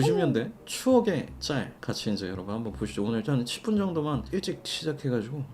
90년대 추억의 짤 같이 이제 여러분 한번 보시죠. 오늘 한 10분 정도만 일찍 시작해가지고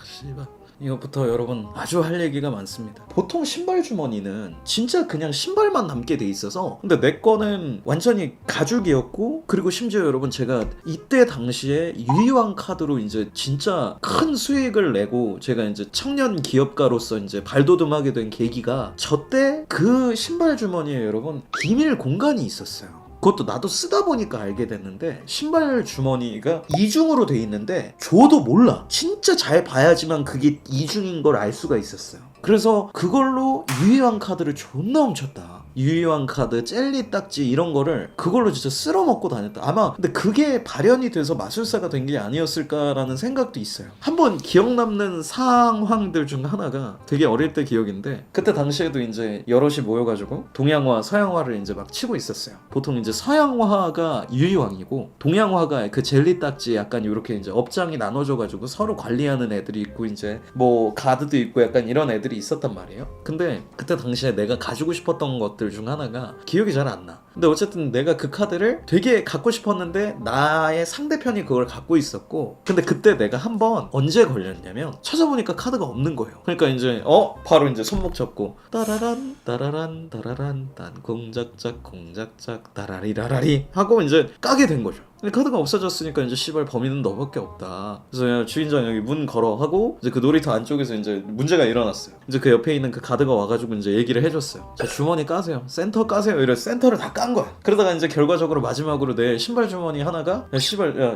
씨발 이것부터 여러분 아주 할 얘기가 많습니다. 보통 신발 주머니는 진짜 그냥 신발만 남게 돼 있어서, 근데 내 거는 완전히 가죽이었고, 그리고 심지어 여러분 제가 이때 당시에 유희왕 카드로 이제 진짜 큰 수익을 내고 제가 이제 청년 기업가로서 이제 발돋움하게 된 계기가 저때 그 신발 주머니에 여러분 비밀 공간이 있었어요. 그것도 나도 쓰다 보니까 알게 됐는데, 신발 주머니가 이중으로 돼 있는데 저도 몰라. 진짜 잘 봐야지만 그게 이중인 걸 알 수가 있었어요. 그래서 그걸로 유희왕 카드를 존나 훔쳤다. 유희왕 카드, 젤리 딱지 이런 거를 그걸로 진짜 쓸어먹고 다녔다. 아마 근데 그게 발현이 돼서 마술사가 된 게 아니었을까라는 생각도 있어요. 한번 기억 남는 상황들 중 하나가 되게 어릴 때 기억인데, 그때 당시에도 이제 여럿이 모여가지고 동양화, 서양화를 이제 막 치고 있었어요. 보통 이제 서양화가 유희왕이고 동양화가 그 젤리 딱지 약간 이렇게 이제 업장이 나눠져가지고 서로 관리하는 애들이 있고, 이제 뭐 가드도 있고 약간 이런 애들이 있었단 말이에요. 근데 그때 당시에 내가 가지고 싶었던 것들 중 하나가 기억이 잘 안 나. 근데 어쨌든 내가 그 카드를 되게 갖고 싶었는데 나의 상대편이 그걸 갖고 있었고, 근데 그때 내가 한번 언제 걸렸냐면 찾아보니까 카드가 없는 거예요. 그러니까 이제 바로 이제 손목 잡고 따라란 따라란 따라란 딴 공작작 공작작 따라리라라리 하고 이제 까게 된 거죠. 근데 카드가 없어졌으니까 이제 씨발 범인은 너밖에 없다. 그래서 그냥 주인장 여기 문 걸어 하고, 이제 그 놀이터 안쪽에서 이제 문제가 일어났어요. 이제 그 옆에 있는 그 가드가 와가지고 이제 얘기를 해줬어요. 자, 주머니 까세요, 센터 까세요. 이래 센터를 다 깐 거야. 그러다가 이제 결과적으로 마지막으로 내 신발 주머니 하나가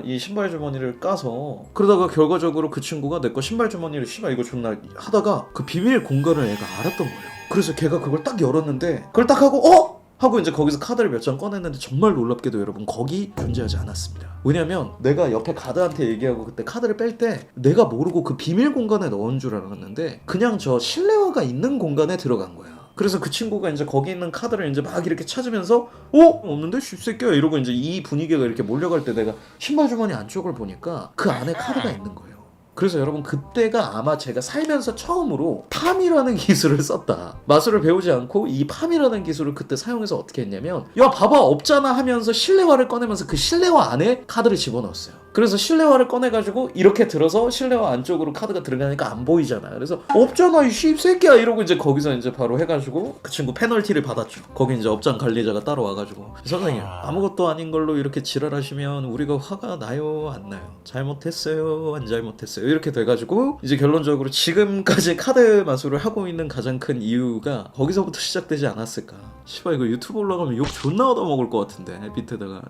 이 신발 주머니를 까서, 그러다가 결과적으로 그 친구가 내 거 신발 주머니를 씨발 이거 존나 하다가 그 비밀 공간을 애가 알았던 거예요. 그래서 걔가 그걸 딱 열었는데, 그걸 딱 하고 하고 이제 거기서 카드를 몇 장 꺼냈는데, 정말 놀랍게도 여러분 거기 존재하지 않았습니다. 왜냐면 내가 옆에 가드한테 얘기하고 그때 카드를 뺄 때 내가 모르고 그 비밀 공간에 넣은 줄 알았는데 그냥 저 실내화가 있는 공간에 들어간 거야. 그래서 그 친구가 이제 거기 있는 카드를 이제 막 이렇게 찾으면서 없는데 씹새끼야 이러고 이제 이 분위기가 이렇게 몰려갈 때 내가 신발 주머니 안쪽을 보니까 그 안에 카드가 있는 거예요. 그래서 여러분 그때가 아마 제가 살면서 처음으로 팜이라는 기술을 썼다. 마술을 배우지 않고 이 팜이라는 기술을 그때 사용해서 어떻게 했냐면, 야 봐봐 없잖아 하면서 실내화를 꺼내면서 그 실내화 안에 카드를 집어넣었어요. 그래서 실내화를 꺼내가지고 이렇게 들어서 실내화 안쪽으로 카드가 들어가니까 안 보이잖아. 그래서 없잖아 이 씹새끼야 이러고 이제 거기서 이제 바로 해가지고 그 친구 페널티를 받았죠. 거기 이제 업장 관리자가 따로 와가지고, 선생님 아무것도 아닌 걸로 이렇게 지랄하시면 우리가 화가 나요 안 나요? 잘못했어요 안 잘못했어요? 이렇게 돼가지고 이제 결론적으로 지금까지 카드 마술을 하고 있는 가장 큰 이유가 거기서부터 시작되지 않았을까. 씨발 이거 유튜브 올라가면 욕 존나 얻어먹을 것 같은데. 밑에다가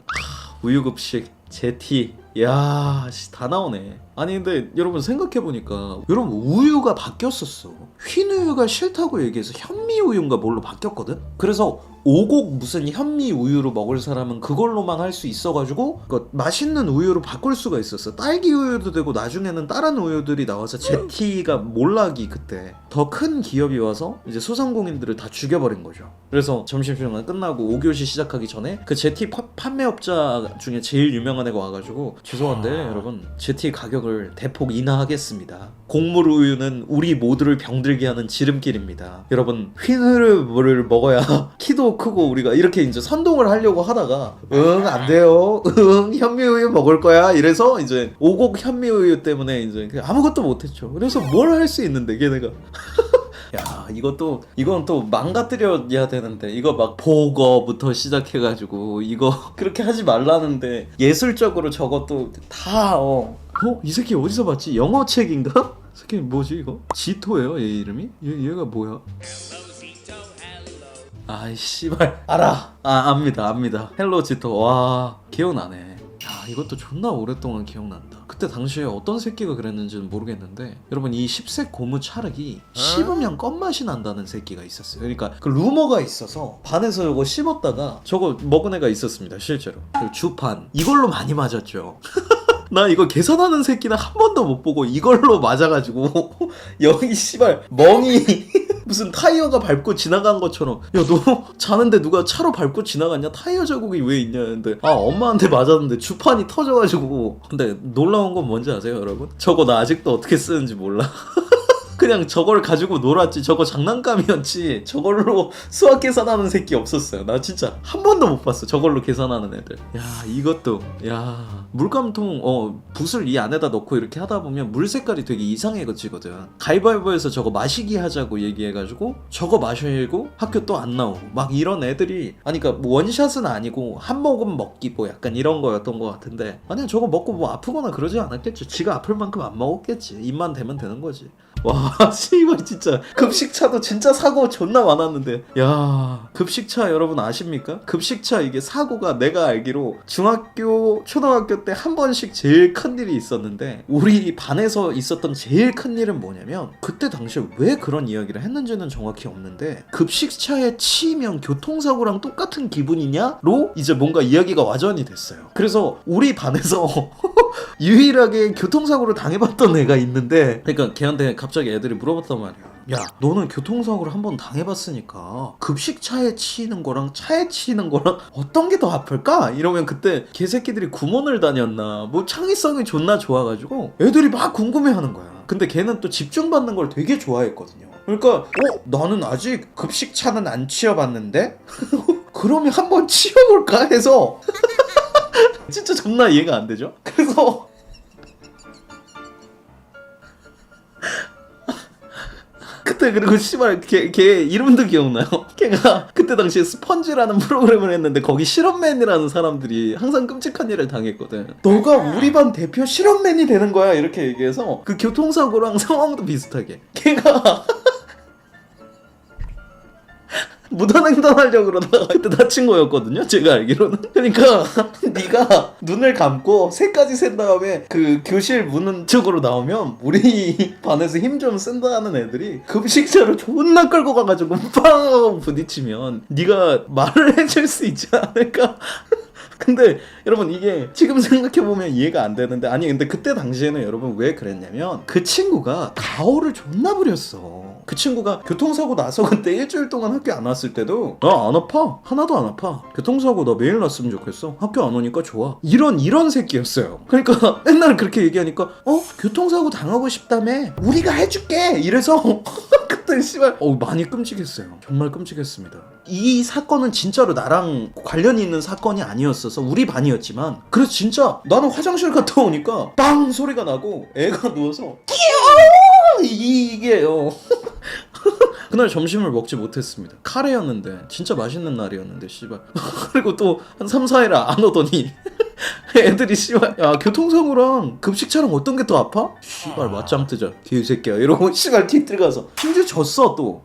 우유급식 제티 야, 다 나오네. 아니 근데 여러분 생각해보니까 여러분 우유가 바뀌었었어. 흰 우유가 싫다고 얘기해서 현미 우유인가 뭘로 바뀌었거든? 그래서 오곡 무슨 현미 우유로 먹을 사람은 그걸로만 할 수 있어가지고 맛있는 우유로 바꿀 수가 있었어. 딸기 우유도 되고 나중에는 다른 우유들이 나와서 제티가 몰락이 그때 더 큰 기업이 와서 이제 소상공인들을 다 죽여버린 거죠. 그래서 점심시간 끝나고 5교시 시작하기 전에 그 제티 판매업자 중에 제일 유명한 애가 와가지고, 죄송한데 여러분 제티 가격을 대폭 인하하겠습니다. 곡물 우유는 우리 모두를 병들게 하는 지름길입니다. 여러분 흰 우유를 먹어야 키도 크고 우리가 이렇게 이제 선동을 하려고 하다가 안 돼요 현미우유 먹을 거야 이래서 이제 오곡 현미우유 때문에 이제 아무것도 못했죠. 그래서 뭘 할 수 있는데 걔네가 야 이건 또 망가뜨려야 되는데, 이거 막 보거부터 시작해가지고 이거 그렇게 하지 말라는데 예술적으로 저것도 다 이 새끼 어디서 봤지? 영어 책인가? 새끼 뭐지 이거? 지토예요 얘 이름이? 얘가 뭐야? 아이 씨발 알아. 압니다. 헬로 지토. 와 기억나네. 야 이것도 존나 오랫동안 기억난다. 그때 당시에 어떤 새끼가 그랬는지는 모르겠는데 여러분 이 10색 고무 찰흙이 씹으면 껌맛이 난다는 새끼가 있었어요. 그러니까 그 루머가 있어서 반에서 저거 씹었다가 저거 먹은 애가 있었습니다 실제로. 그리고 주판 이걸로 많이 맞았죠. 나 이거 계산하는 새끼는 한 번도 못 보고 이걸로 맞아가지고 여기 씨발 멍이 무슨 타이어가 밟고 지나간 것처럼, 야 너 자는데 누가 차로 밟고 지나갔냐? 타이어 자국이 왜 있냐 했는데 엄마한테 맞았는데 주판이 터져가지고. 근데 놀라운 건 뭔지 아세요 여러분? 저거 나 아직도 어떻게 쓰는지 몰라. 그냥 저걸 가지고 놀았지. 저거 장난감이었지. 저걸로 수학 계산하는 새끼 없었어요. 나 진짜 한 번도 못 봤어. 저걸로 계산하는 애들. 야 이것도 야 물감통 붓을 이 안에다 넣고 이렇게 하다 보면 물 색깔이 되게 이상해지거든. 가위바위보에서 저거 마시기 하자고 얘기해가지고 저거 마시고 학교 또 안 나오고 막 이런 애들이 아니 그러니까 뭐 원샷은 아니고 한 모금 먹기 뭐 약간 이런 거였던 것 같은데 아니 저거 먹고 뭐 아프거나 그러지 않았겠죠. 지가 아플 만큼 안 먹었겠지. 입만 대면 되는 거지. 와 씨발 진짜 급식차도 진짜 사고 존나 많았는데 야 급식차 여러분 아십니까? 급식차 이게 사고가 내가 알기로 중학교 초등학교 때 한 번씩 제일 큰 일이 있었는데 우리 반에서 있었던 제일 큰 일은 뭐냐면 그때 당시에 왜 그런 이야기를 했는지는 정확히 없는데 급식차에 치이면 교통사고랑 똑같은 기분이냐로 이제 뭔가 이야기가 와전이 됐어요. 그래서 우리 반에서 유일하게 교통사고를 당해봤던 애가 있는데 그러니까 걔한테 갑자기 애들이 물어봤단 말이야. 야 너는 교통사고를 한번 당해봤으니까 급식차에 치이는 거랑 차에 치이는 거랑 어떤 게 더 아플까? 이러면 그때 개새끼들이 구몬을 다녔나 뭐 창의성이 존나 좋아가지고 애들이 막 궁금해하는 거야. 근데 걔는 또 집중받는 걸 되게 좋아했거든요. 그러니까 나는 아직 급식차는 안 치여봤는데 그러면 한번 치여볼까 해서 진짜 존나 이해가 안 되죠? 그래서 그때 그리고 씨발 걔 이름도 기억나요? 걔가 그때 당시에 스펀지라는 프로그램을 했는데 거기 실험맨이라는 사람들이 항상 끔찍한 일을 당했거든. 너가 우리 반 대표 실험맨이 되는 거야 이렇게 얘기해서 그 교통사고랑 상황도 비슷하게 걔가 무단횡단하려고 그러다가 그때 다친 거였거든요 제가 알기로는. 그러니까 네가 눈을 감고 세까지 센 다음에 그 교실 문 쪽으로 나오면 우리 반에서 힘 좀 쓴다는 애들이 급식차로 존나 끌고 가가지고 빵 하고 부딪히면 네가 말을 해줄 수 있지 않을까. 근데 여러분 이게 지금 생각해보면 이해가 안 되는데 아니 근데 그때 당시에는 여러분 왜 그랬냐면 그 친구가 가오를 존나 부렸어. 그 친구가 교통사고 나서 그때 일주일 동안 학교 안 왔을 때도 나 안 아파 하나도 안 아파 교통사고 나 매일 났으면 좋겠어 학교 안 오니까 좋아 이런 새끼였어요. 그러니까 맨날 그렇게 얘기하니까 교통사고 당하고 싶다며 우리가 해줄게 이래서 그때 씨발 많이 끔찍했어요. 정말 끔찍했습니다. 이 사건은 진짜로 나랑 관련이 있는 사건이 아니었어서 우리 반이었지만 그래서 진짜 나는 화장실 갔다 오니까 빵 소리가 나고 애가 누워서 이게요. 그날 점심을 먹지 못했습니다. 카레였는데 진짜 맛있는 날이었는데 씨발 그리고 또 한 3, 4일 안 오더니 애들이 씨발 야 교통사고랑 급식차랑 어떤 게 더 아파? 씨발 맞짱 뜨자 개새끼야 이러고 씨발 뒤뜰가서 심지어 졌어 또.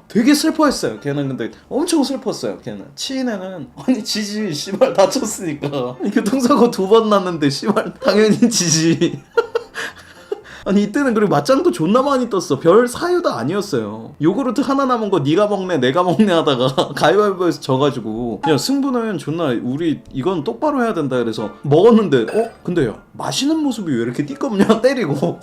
되게 슬퍼했어요. 걔는 근데 엄청 슬펐어요. 걔는 치인 애는 아니 지지 씨발 다쳤으니까 교통사고 2번 났는데 씨발 당연히 지지. 아니 이때는 그리고 맞짱도 존나 많이 떴어. 별 사유도 아니었어요. 요구르트 하나 남은 거 네가 먹네 내가 먹네 하다가 가위바위보에서 져가지고 야 승부는 존나 우리 이건 똑바로 해야 된다 그래서 먹었는데 근데 야 마시는 모습이 왜 이렇게 띠껍냐 때리고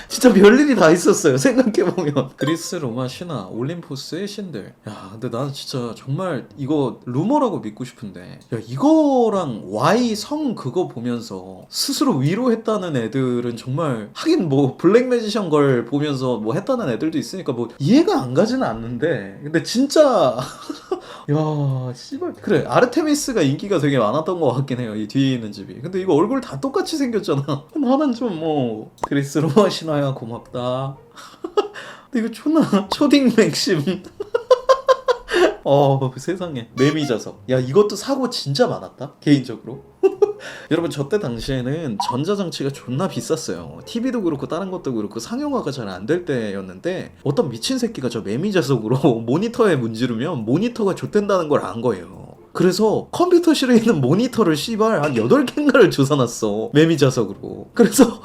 진짜 별일이 다 있었어요. 생각해보면 그리스, 로마 신화, 올림포스의 신들. 야 근데 나는 진짜 정말 이거 루머라고 믿고 싶은데 야 이거랑 Y 성 그거 보면서 스스로 위로했다는 애들은 정말 하긴 뭐 블랙 매지션 걸 보면서 뭐 했다는 애들도 있으니까 뭐 이해가 안 가지는 않는데 근데 진짜 야 씨발 그래 아르테미스가 인기가 되게 많았던 것 같긴 해요. 이 뒤에 있는 집이. 근데 이거 얼굴 다 똑같이 생겼잖아. 나는 좀 뭐 그리스 로마 신화야 고맙다. 근데 이거 존나 초딩 맥심. 세상에 매미 자석. 야 이것도 사고 진짜 많았다 개인적으로. 여러분 저 때 당시에는 전자장치가 존나 비쌌어요. TV도 그렇고 다른 것도 그렇고 상용화가 잘 안 될 때였는데 어떤 미친 새끼가 저 매미 자석으로 모니터에 문지르면 모니터가 좆된다는 걸 안 거예요. 그래서 컴퓨터실에 있는 모니터를 씨발 한 8개인가를 조사놨어 매미 자석으로. 그래서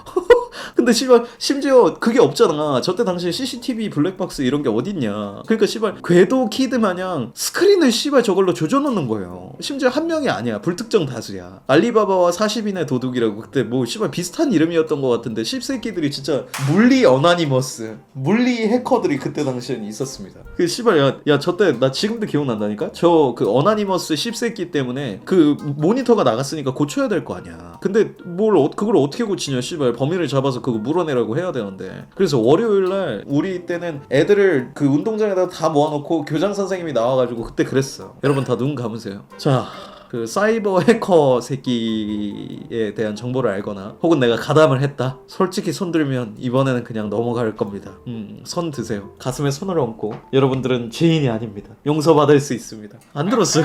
근데 씨발 심지어 그게 없잖아. 저때 당시에 CCTV 블랙박스 이런 게 어딨냐. 그러니까 씨발 궤도 키드 마냥 스크린을 씨발 저걸로 조져놓는 거예요. 심지어 한 명이 아니야. 불특정 다수야. 알리바바와 40인의 도둑이라고 그때 뭐 씨발 비슷한 이름이었던 것 같은데 씹새끼들이 진짜 물리 어나니머스 물리 해커들이 그때 당시에는 있었습니다. 그 씨발 야 저때 나 지금도 기억난다니까. 저 그 어나니머스 씹새끼 때문에 그 모니터가 나갔으니까 고쳐야 될 거 아니야. 근데 그걸 어떻게 고치냐. 씨발 범인을 잡아서 그거 그거 물어내라고 해야 되는데. 그래서 월요일날 우리 때는 애들을 그 운동장에다가 다 모아놓고 교장 선생님이 나와가지고 그때 그랬어. 여러분 다 눈 감으세요. 자, 그 사이버 해커 새끼에 대한 정보를 알거나 혹은 내가 가담을 했다, 솔직히 손 들면 이번에는 그냥 넘어갈 겁니다. 손 드세요. 가슴에 손을 얹고, 여러분들은 죄인이 아닙니다. 용서받을 수 있습니다. 안 들었어요.